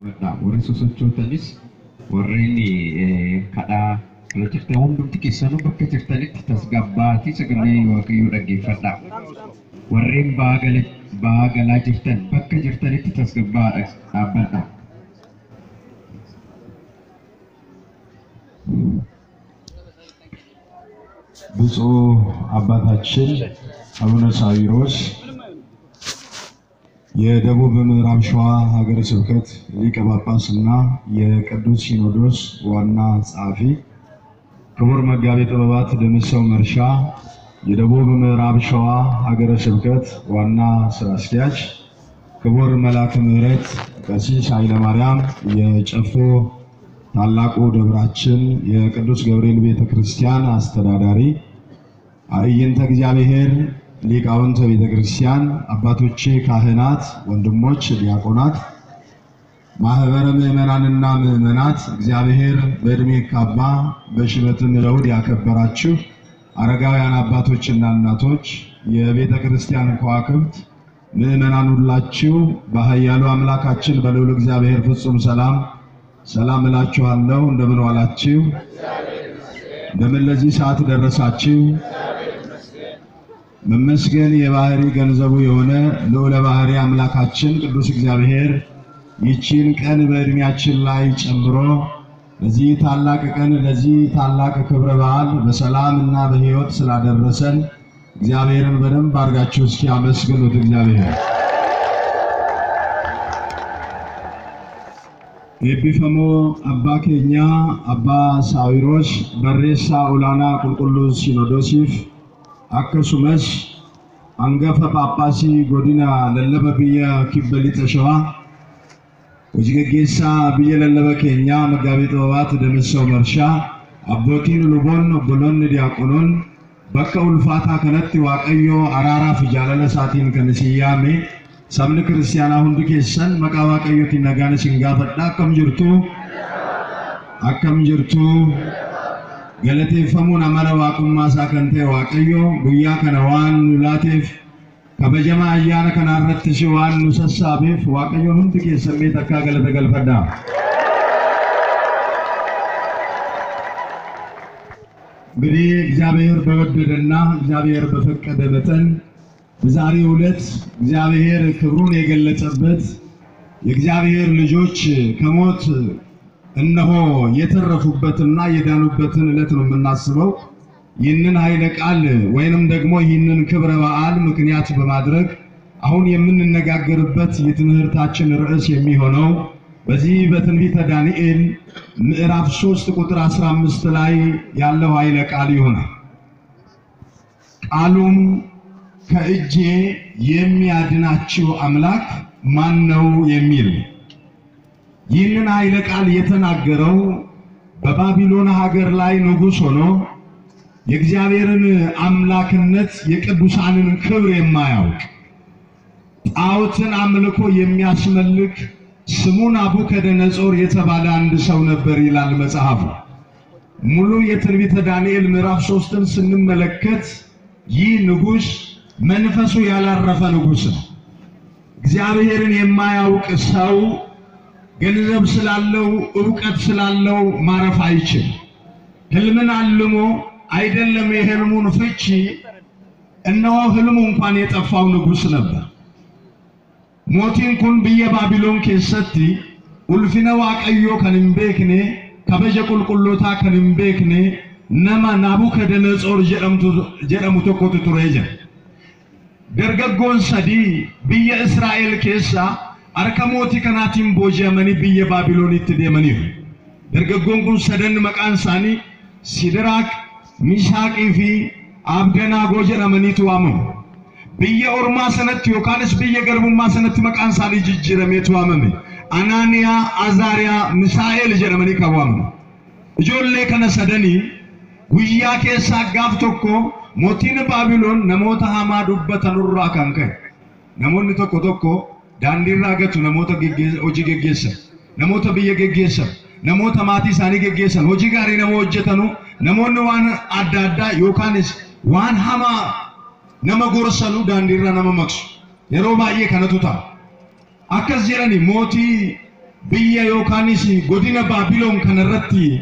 Warri sosochootanis warreen kadhaa kana jirtan hundumti keessanuu bakka jirtanitti tasgabbaatii sagalee waaqayyoo dhaggeeffadhaa. Warreen ba'aa galaa jirtan bakka jirtanitti tasgabbaadhaa dhaabbadhaa. ብፁዕ አባታችን አቡነ ሳዊሮስ የደቡብ ምዕራብ ሸዋ ሀገረ ስብከት ሊቀ ጳጳስና የቅዱስ ሲኖዶስ ዋና ጸሐፊ፣ ክቡር መጋቤ ጥበባት ደምሰው መርሻ የደቡብ ምዕራብ ሸዋ ሀገረ ስብከት ዋና ስራ አስኪያጅ፣ ክቡር መልአከ ምሕረት ቀሲስ ኃይለ ማርያም የጨፎ ታላቁ ደብራችን የቅዱስ ገብርኤል ቤተክርስቲያን አስተዳዳሪ፣ አዕይንተ እግዚአብሔር ሊቃውንተ ቤተክርስቲያን፣ አባቶቼ ካህናት፣ ወንድሞች ዲያቆናት፣ ማህበረ ምእመናንና ምእመናት፣ እግዚአብሔር በእድሜ ካባ በሽበትም ለውድ ያከበራችሁ አረጋውያን አባቶችና እናቶች፣ የቤተክርስቲያን ከዋክብት ምእመናን ሁላችሁ በኃያሉ አምላካችን በልዑል እግዚአብሔር ፍጹም ሰላም እላችኋለሁ። እንደምን ዋላችሁ? እንደምን ለዚህ ሰዓት ደረሳችሁ? መመስገን የባህሪ ገንዘቡ የሆነ ልዑለ ባህሪ አምላካችን ቅዱስ እግዚአብሔር ይቺን ቀን በእድሜያችን ላይ ጨምሮ ለዚህ ታላቅ ቀን ለዚህ ታላቅ ክብረ በዓል በሰላምና በሕይወት ስላደረሰን እግዚአብሔርን በደንብ አድርጋችሁ እስኪ አመስግኑት። እግዚአብሔር ኤቢፈሞ አባ ኬኛ አባ ሳዊሮስ በሬሳ ኡላና ቁልቁሉስ ሲኖዶሲፍ አከሱመስ አንገፈ ጳጳሲ ጎዲና ለለበ ብየ ኪበሊተ ሸዋ ወጅገጌሳ ብየ ለለበ ኬኛ መጋቤ ጥበባት ደምሰው መርሻ አቦቲን ሉቦን ኦቦሎን ዲያቆኖን በከ ኡልፋታ ከነቲ ዋቀዮ አራራ ፍጃለለ ሳቲን ከነሲያሜ sabni ክርስቲያና ሁንዱ keessan maqaa waaqayyooti nagaan isin gaafadha. akkam jirtu galateeffamuun amala waaqummaa isaa kan ta'e waaqayyo guyyaa kana waan nu laateef kabajamaa ayyaana kana irratti si waan nu sassaabeef waaqayyoon hundi keessan mee takkaa galata galfadhaa. እንግዲህ እግዚአብሔር በወደደና እግዚአብሔር በፈቀደ መጠን በዛሬው ዕለት እግዚአብሔር ክብሩን የገለጸበት የእግዚአብሔር ልጆች ከሞት እነሆ የተረፉበትና የዳኑበትን ዕለት ነው የምናስበው። ይህንን ኃይለ ቃል ወይንም ደግሞ ይህንን ክብረ በዓል ምክንያት በማድረግ አሁን የምንነጋገርበት የትምህርታችን ርዕስ የሚሆነው በዚህ በትንቢተ ዳንኤል ምዕራፍ 3 ቁጥር 15 ላይ ያለው ኃይለ ቃል ይሆናል። ቃሉም ከእጄ የሚያድናችሁ አምላክ ማን ነው የሚል። ይህንን ኃይለ ቃል የተናገረው በባቢሎን ሀገር ላይ ንጉሥ ሆኖ የእግዚአብሔርን አምላክነት የቅዱሳንን ክብር የማያውቅ ጣዖትን አምልኮ የሚያስመልክ ስሙ ናቡከደነጾር የተባለ አንድ ሰው ነበር ይላል መጽሐፉ። ሙሉ የትንቢተ ዳንኤል ምዕራፍ 3ን ስንመለከት ይህ ንጉሥ መንፈሱ ያላረፈ ንጉሥ ነው። እግዚአብሔርን የማያውቅ ሰው ገንዘብ ስላለው ዕውቀት ስላለው ማረፍ አይችልም። ህልምን አልሞ አይደለም የህልሙን ፍቺ እነሆ ህልሙ እንኳን የጠፋው ንጉሥ ነበር። ሞቲን ኩን ብየ ባቢሎን ኬሰቲ ኡልፊነ ዋቀዮ ከንምቤክኔ ከበጀ ቁልቁሎታ ከንምቤክኔ ነማ ናቡከደነጾር ጀደሙ tokkotu ture jira. Dargaggoon sadii biyya Israa'el keessa harka mootii kanaatiin booji'amanii biyya Baabiloonitti deemaniiru. Dargaggoon kun sadan maqaan isaanii Sidiraaq, Mishaaqii fi Abdanaagoo jedhamaniitu waamamu. Biyya ormaa sanatti yookaanis biyya garbummaa sanatti maqaan isaanii jijjiirameetu waamame. Anaaniyaa, Azaariyaa, Misaa'eel jedhamanii kan waamamu. Ijoollee kana sadanii guyyaa keessaa gaaf tokko mootiin Baabiloon namoota hamaa dubbatanurraa kan ka'e. Namoonni tokko daandiirraa gatu namoota hojii geggeessan, namoota biyya geggeessan, namoota maatii isaanii geggeessan, hojii gaarii nama hojjetanu, namoonni waan adda addaa yookaanis waan hamaa nama gorsanu daandiirraa nama maksu. Yeroo baay'ee kanatu ta'a. Akkas jedhani mootii biyya yookaanis godina Baabiloon kanarratti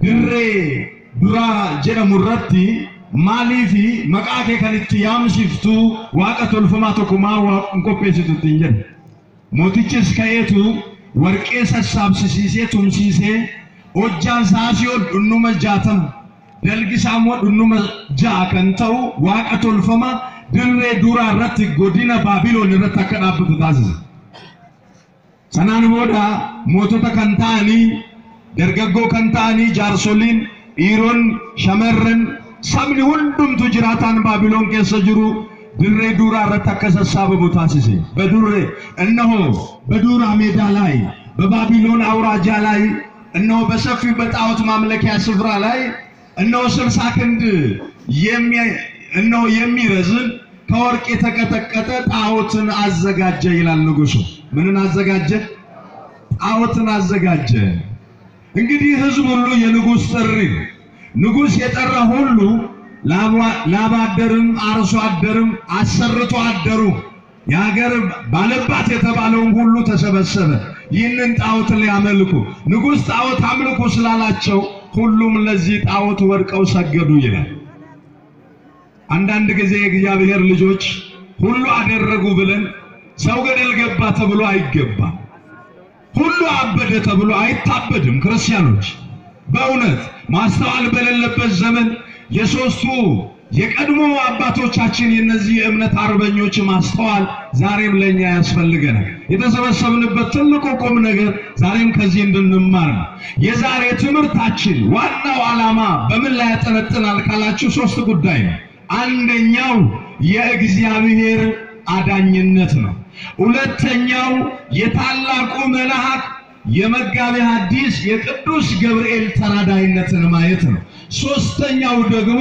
dirree duraa jedhamu irratti maaliifi maqaa kee kan itti yaamsiftu waaqa tolfamaa tokkumaa waaqni qopheessitutti hin jedhe. Mootichis ka'eetu warqee sassaabsisiisee tumsiisee hojjaan saasii ol dhunnuma 60 dalgisaa immoo dhunnuma 6 kan ta'u waaqa tolfamaa dirree duraa irratti godina Baabiloon irratti akka dhaabbatu taasise. Sanaan booda mootota kan ta'anii dargaggoo kan ta'anii jaarsoliin dhiiroon shamarran sabni hundumtu jiraataan Baabiloon keessa jiru dirree duraa irratti akka sassaabamu taasise። በዱራ ሜዳ ላይ በባቢሎን አውራጃ ላይ እነሆ በሰፊው በጣዖት ማምለኪያ ስፍራ ላይ እነሆ 60 ክንድ የሚረዝም ከወርቅ የተቀጠቀጠ ጣዖትን አዘጋጀ ይላል ንጉሱ። ምንን አዘጋጀ? ጣዖትን አዘጋጀ። እንግዲህ ህዝብ ሁሉ የንጉስ ጥሪ ንጉስ የጠራ ሁሉ ላባደርም አርሶ አደርም አሰርቶ አደሩ ያገር ባለባት የተባለው ሁሉ ተሰበሰበ ይህንን ጣዖት ሊያመልኩ። ንጉስ ጣዖት አምልኩ ስላላቸው ሁሉም ለዚህ ጣዖት ወድቀው ሰገዱ ይላል። አንዳንድ ጊዜ የእግዚአብሔር ልጆች ሁሉ አደረጉ ብለን ሰው ገደል ገባ ተብሎ አይገባም። ሁሉ አበደ ተብሎ አይታበድም። ክርስቲያኖች በእውነት ማስተዋል በሌለበት ዘመን የሶስቱ የቀድሞ አባቶቻችን የነዚህ እምነት አርበኞች ማስተዋል ዛሬም ለኛ ያስፈልገናል። የተሰበሰብንበት ትልቁ ቁም ነገር ዛሬም ከዚህ እንድንማር ነው። የዛሬ ትምህርታችን ዋናው ዓላማ በምን ላይ ያጠነጥናል ካላችሁ 3 ጉዳይ ነው። አንደኛው የእግዚአብሔር አዳኝነት ነው። ሁለተኛው የታላቁ መልአክ የመጋቤ ሐዲስ የቅዱስ ገብርኤል ተራዳይነትን ማየት ነው። ሶስተኛው ደግሞ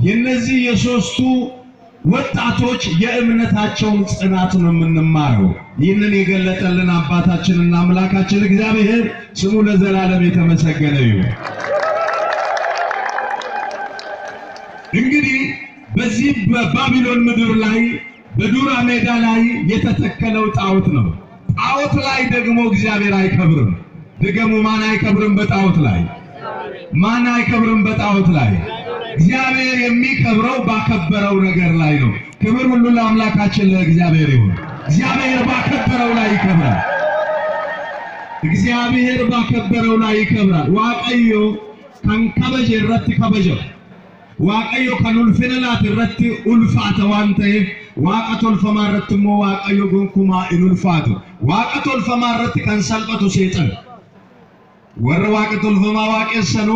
የነዚህ የሶስቱ ወጣቶች የእምነታቸውን ጽናት ነው የምንማረው። ይህንን የገለጠልን አባታችንና አምላካችን እግዚአብሔር ስሙ ለዘላለም የተመሰገነ ይሁን። እንግዲህ በዚህ በባቢሎን ምድር ላይ በዱራ ሜዳ ላይ የተተከለው ጣዖት ነው። ጣዖት ላይ ደግሞ እግዚአብሔር አይከብርም። ደግሞ ማን አይከብርም? በጣዖት ላይ ማን አይከብርም? በጣዖት ላይ እግዚአብሔር የሚከብረው ባከበረው ነገር ላይ ነው። ክብር ሁሉ ለአምላካችን ለእግዚአብሔር ይሁን። እግዚአብሔር ባከበረው ላይ ይከብራል። እግዚአብሔር ባከበረው ላይ ይከብራል። ዋቀዮ ከንከበጀ ረቲ ከበጀ ዋቀዮ ከኑልፈናት ረቲ ኡልፋተ ዋንተ ዋቀቶል ፈማረትሞ ዋቀዮ ጉንኩማ ኢኑልፋቱ ዋቀቶል ፈማረት ከንሰልቀቱ ሰይጣን ወረ ዋቀቶል ፈማ ዋቀሰኑ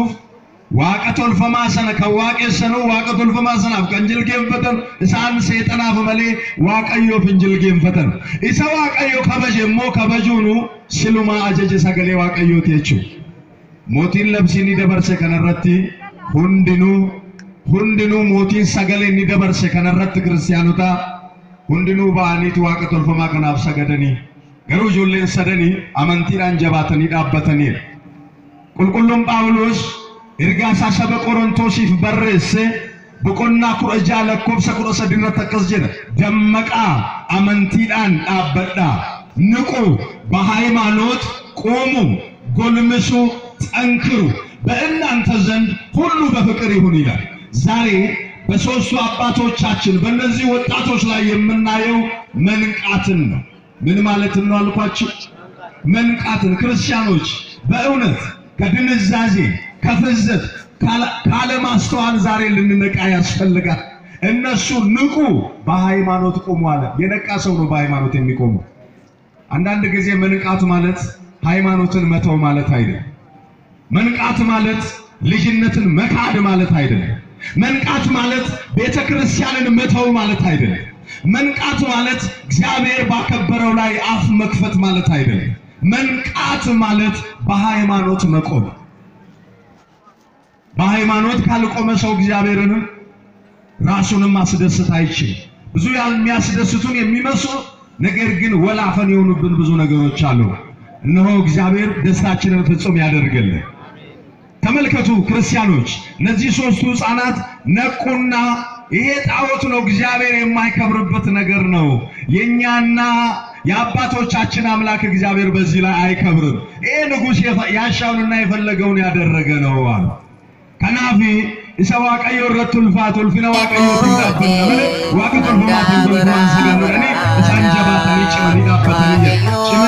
ዋቀቶል ፈማ ሰነ ከዋቀሰኑ ዋቀቶል ፈማ ሰና ከንጅል ገንፈተን እሳን ሰይጣና ፈመሌ ዋቀዮ ፍንጅል ገንፈተን ኢሳ ዋቀዮ ከበጀሞ ከበጁኑ ሲሉማ አጀጀ ሰገሌ ዋቀዮ ተቹ ሞቲን ለብሲኒ ደበርሰ ከነረቲ ሁንድኑ ሞቲን ሰገሌ ንደበርሰ ከነረት ክርስቲያኑታ ሁንድኑ ባኒት ዋቀቶል ፈማ ከናፍ ሰገደኒ ገሩ ጆሌን ሰደኒ አመንቲራን ጀባተኒ ዳበተኒ ቁልቁሉም ጳውሎስ እርጋሳ ሰበ ቆሮንቶሲፍ በረሰ በቆና ኩረጃ ለኮብሰ ኩረሰ ድነት ተከስጀነ ደመቃ አመንቲዳን ዳበዳ ንቁ በሃይማኖት ቆሙ ጎልምሱ ጠንክሩ በእናንተ ዘንድ ሁሉ በፍቅር ይሁን ይላል። ዛሬ በሶስቱ አባቶቻችን በእነዚህ ወጣቶች ላይ የምናየው መንቃትን ነው። ምን ማለት ነው አልኳችሁ? መንቃትን። ክርስቲያኖች በእውነት ከድንዛዜ ከፍዘት ካለማስተዋል ዛሬ ልንነቃ ያስፈልጋል። እነሱ ንቁ በሃይማኖት ቆሙ አለ። የነቃ ሰው ነው በሃይማኖት የሚቆመው። አንዳንድ ጊዜ መንቃት ማለት ሃይማኖትን መተው ማለት አይደለም። መንቃት ማለት ልጅነትን መካድ ማለት አይደለም። መንቃት ማለት ቤተክርስቲያንን መተው ማለት አይደለም። መንቃት ማለት እግዚአብሔር ባከበረው ላይ አፍ መክፈት ማለት አይደለም። መንቃት ማለት በሃይማኖት መቆም። በሃይማኖት ካልቆመ ሰው እግዚአብሔርን ራሱንም ማስደሰት አይችልም። ብዙ የሚያስደስቱን የሚመስሉ ነገር ግን ወላፈን የሆኑብን ብዙ ነገሮች አሉ። እነሆ እግዚአብሔር ደስታችንን ፍጹም ያደርግልን። ተመልከቱ ክርስቲያኖች፣ እነዚህ ሶስቱ ሕፃናት ነቁና ይሄ ጣዖት ነው እግዚአብሔር የማይከብርበት ነገር ነው። የኛና የአባቶቻችን አምላክ እግዚአብሔር በዚህ ላይ አይከብርም። ይሄ ንጉስ ያሻውንና የፈለገውን ያደረገ ነው አሉ። ከናፊ ኢሰዋቀዮ ረቱል ፋቱል ፊናዋቀዮ ተጋበነ ዋቀቱል ፈማቱል ፈማን ሰገነኒ ሳንጀባተኒ ጭመኒ ዳበተኒ ጭመ